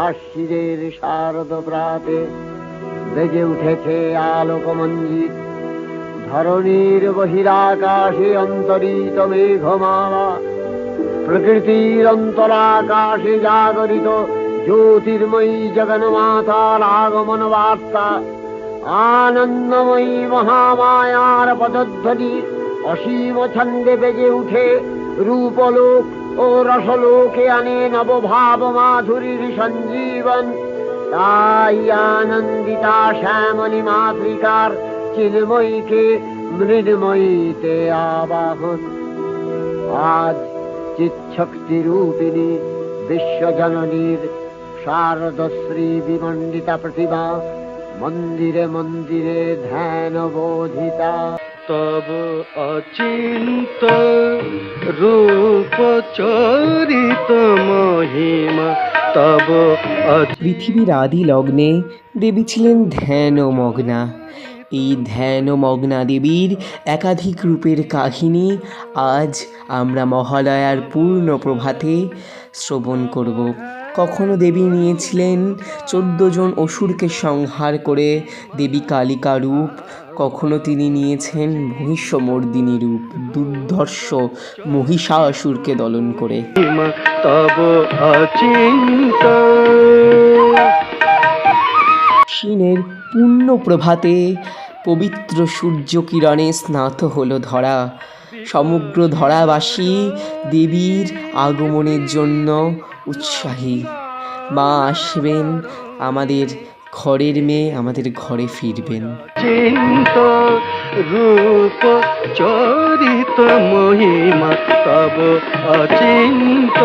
আশ্বিনের শারদ প্রাতে বেজে উঠেছে আলোকমঞ্জিত। ধরণীর বহিরাকাশে অন্তরিত মেঘমালা, প্রকৃতির অন্তরাকাশে জাগরিত জ্যোতির্ময়ী জগন্মাতার আগমন বার্তা। আনন্দময়ী মহামায়ার পদধ্বনি অসীম ছন্দে বেজে উঠে রূপলোক ও রসলোকে আনে নবভাব মাধুরীর সঞ্জীবন। তাই আনন্দিতা শ্যামলী মাতৃকার চিন্ময়ীকে মৃন্ময়ীতে আবাহন। আজ চিৎশক্তি রূপিণী বিশ্বজননীর শারদশ্রী বিমণ্ডিতা প্রতিমা মন্দিরে মন্দিরে ধ্যান বোধিতা। তব অচিন্ত রূপ চরিত মহিমা তব। পৃথিবীর আদি লগ্নে দেবী ছিলেন ধ্যানমগ্না। এই ধ্যানমগ্না দেবীর একাধিক রূপের কাহিনী আজ আমরা মহালয়ার পূর্ণ প্রভাতে শ্রবণ করব। কখনো দেবী নিয়েছিলেন 14 জন অসুরকে সংহার করে দেবী কালিকা রূপ, কখনো তিনি নিয়েছেন মহিষমর্দিনী রূপ, দুর্ধর্ষ মহিষাসুরকে দলন করে। তব অচিন্ত আশ্বিনের পূর্ণ প্রভাতে পবিত্র সূর্যকিরণে স্নাত হলো ধরা। সমগ্র ধরাবাসী দেবীর আগমনের জন্য উৎসাহী। মা আসবেন, আমাদের ঘরের মেয়ে আমাদের ঘরে ফিরবেন। চিন্ত রূপ চরিত মহিমা তব অচিন্ত।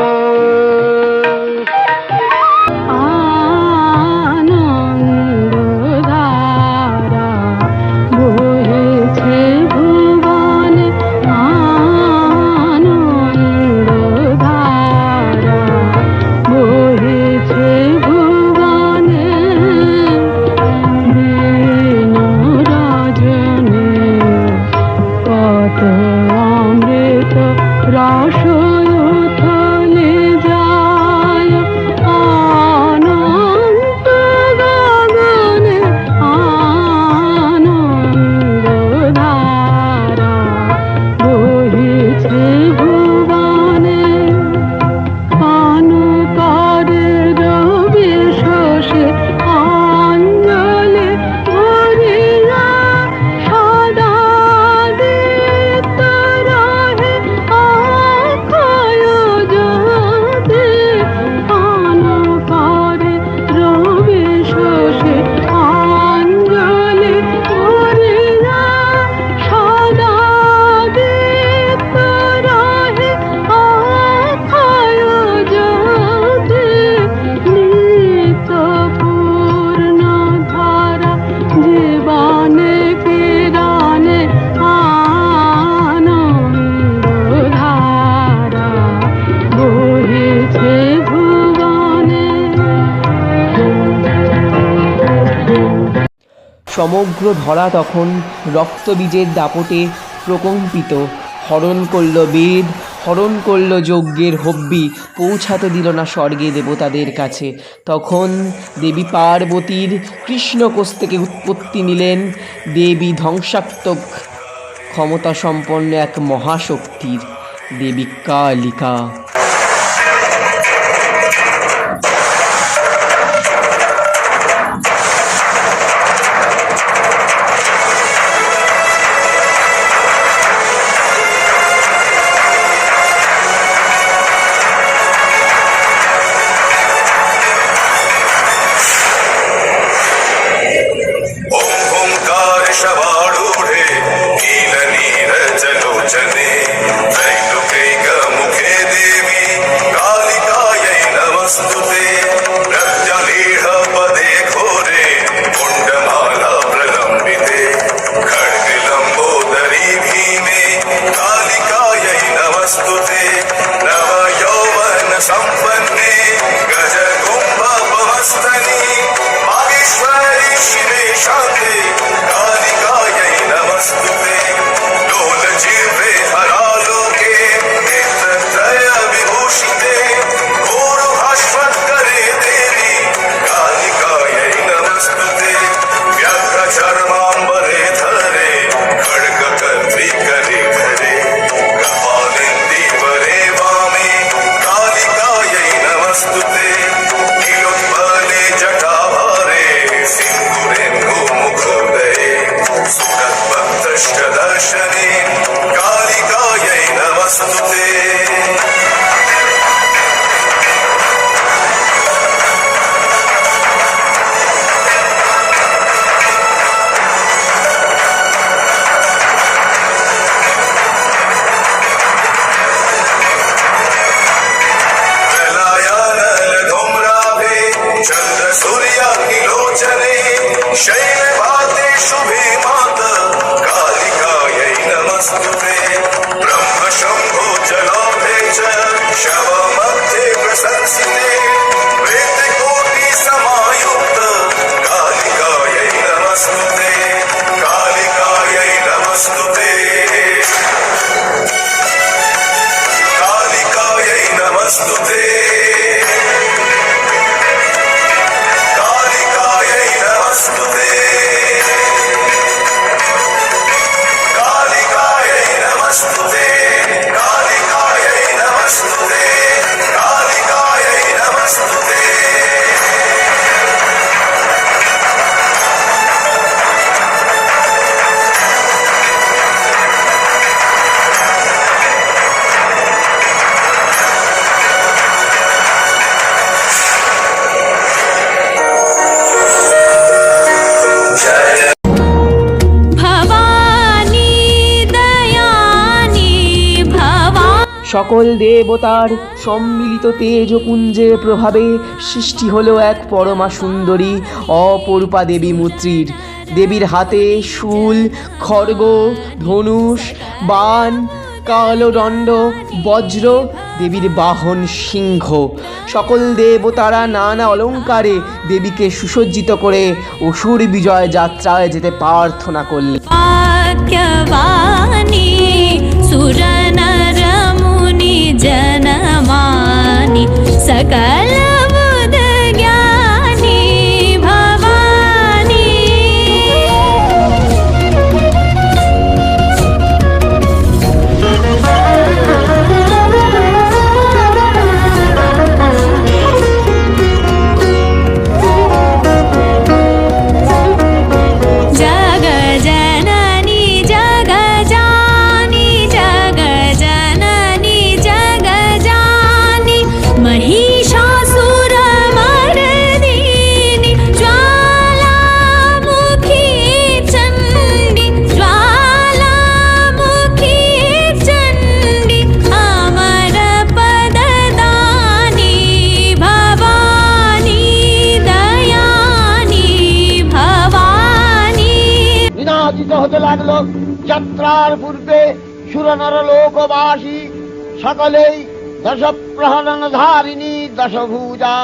সমগ্র ধরা তখন রক্তবীজের দাপটে প্রকম্পিত। হরণ করল বেদ, হরণ করল যজ্ঞের হব্বি, পৌঁছাতে দিল না স্বর্গে দেবতাদের কাছে। তখন দেবী পার্বতীর কৃষ্ণকোষ থেকে উৎপত্তি নিলেন দেবী ধ্বংসাত্মক ক্ষমতা সম্পন্ন এক মহাশক্তির, দেবী কালিকা। विभूषिते घोर भास्वत करे সকল দেবতার সম্মিলিত তেজপুঞ্জের প্রভাবে সৃষ্টি হলো এক পরমা সুন্দরী অপরূপা দেবী মূর্তির। দেবীর হাতে শূল, খড়গ, ধনুষ, বাণ, কালো দণ্ড, বজ্র, দেবীর বাহন সিংহ। সকল দেবতারা নানা অলঙ্কারে দেবীকে সুসজ্জিত করে অসুর বিজয় যাত্রায় যেতে প্রার্থনা করলেন। वाक्यवाणी सुरनरमुनि जनमानि सकल बुध ज्ञानी भवानी। जग जननी जग जानी जग जननी जग जानी महिषासुरमर्दिनी ज्वालामुखी चण्डी ज्वालामुखी चण्डी अमर पददानी भवानी दयानी भवानी। নিনাদিত হতে লাগলো। যাত্রার পূর্বে সুরনর লোকবাসী সকলেই দশপ্রহরণধারিণী দশভুজা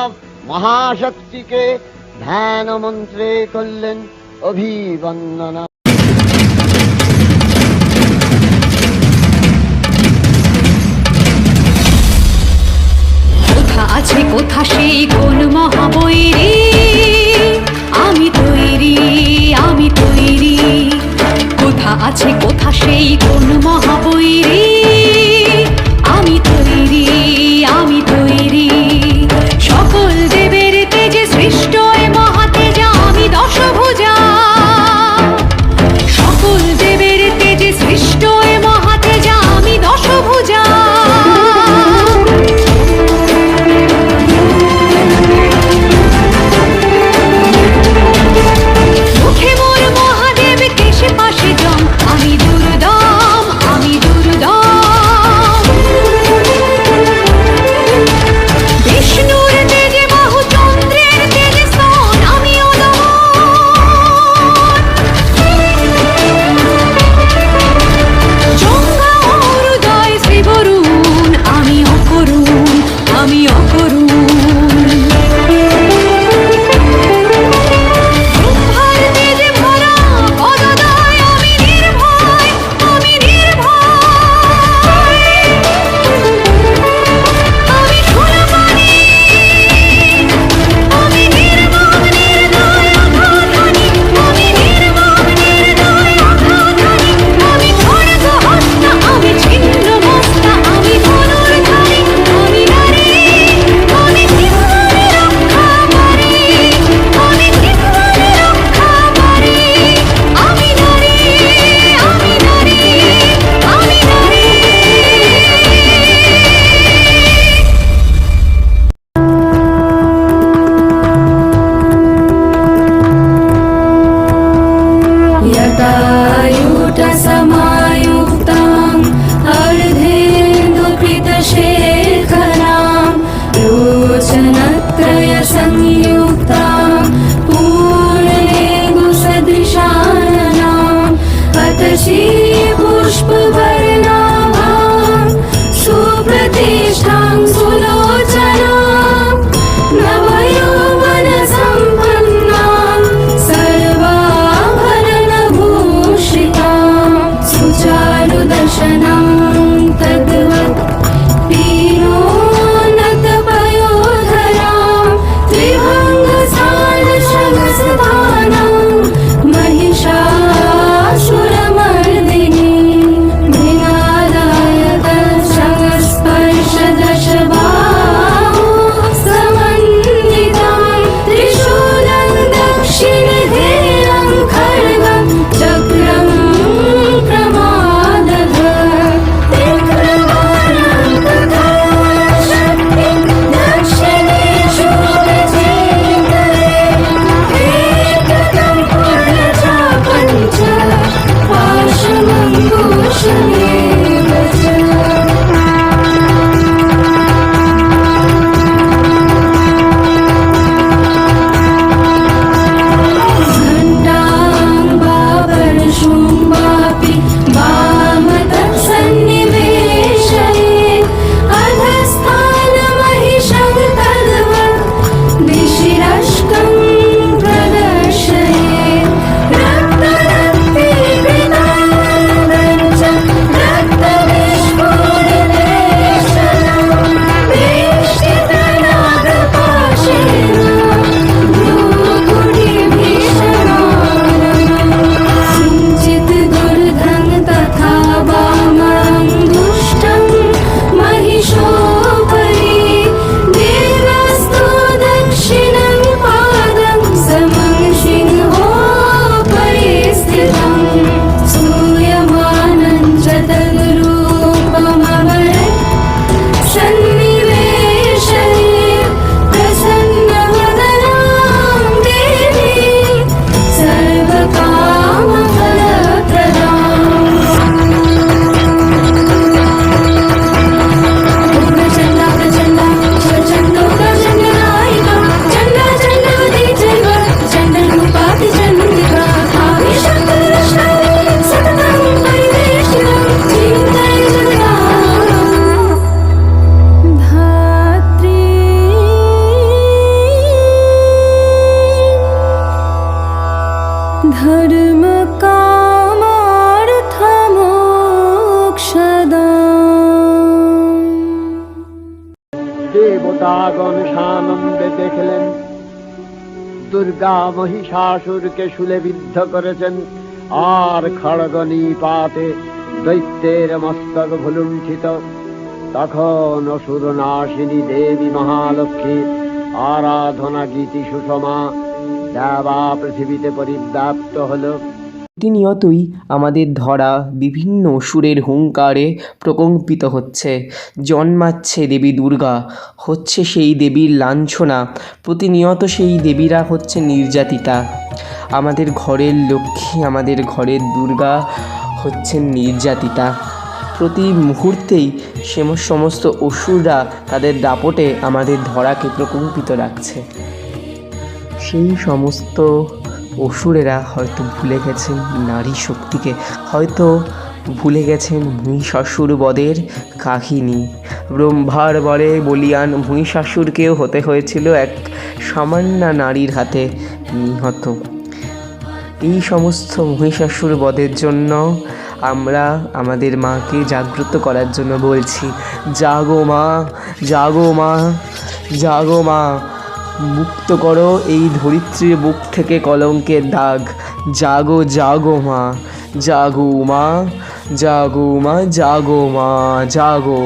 মহাশক্তিকে ধ্যান মন্ত্রে করলেন অভিবন্দনা। কোথা আছে কোথা সেই কোন মহাবৈরী আমি তৈরি আমি তৈরি। কোথা আছে কোথা সেই কোন মহাবৈরী আমি তৈরি আমি তৈরি। সকল দেবের তেজে সৃষ্ট এ মহাতেজা আমি দশভুজা। সকল দেবের তেজে সৃষ্ট এ মহাতেজা আমি দশভুজা। দেখলেন দুর্গা মহিষাসুরকে শূলে বিদ্ধ করেছেন, আর খড়গ নিপাতে দৈত্যের মস্তক ভুলুণ্ঠিত। তখন অসুর নাশিনী দেবী মহালক্ষ্মীর আরাধনা গীতি সুষমা দেবা পৃথিবীতে পরিব্যাপ্ত হলো। প্রতিনিয়তই আমাদের ধরা বিভিন্ন অসুরের হুঙ্কারে প্রকম্পিত হচ্ছে। জন্মাচ্ছে দেবী দুর্গা, হচ্ছে সেই দেবীর লাঞ্ছনা, প্রতিনিয়ত সেই দেবীরা হচ্ছে নির্যাতিতা। আমাদের ঘরের লক্ষ্মী, আমাদের ঘরের দুর্গা হচ্ছেন নির্যাতিতা। প্রতি মুহূর্তেই সমস্ত অসুররা তাদের দাপটে আমাদের ধরাকে প্রকম্পিত রাখছে। সেই সমস্ত অসুরেরা হয়তো ভুলে গেছেন নারী শক্তিকে, হয়তো ভুলে গেছেন মহিষাসুর বধের কাহিনী। ব্রহ্মার বলে বলিয়ান মহিষাসুরকেও হতে হয়েছিল এক সামান্য নারীর হাতে নিহত। এই সমস্ত মহিষাসুর বধের জন্য আমরা আমাদের মাকে জাগ্রত করার জন্য বলছি, জাগো মা, জাগো মা, জাগো মা, মুক্ত করো এই ধরিত্রীর বুক থেকে কলঙ্কের দাগ। জাগো জাগো মা, জাগো মা, জাগো মা, জাগো মা, জাগো।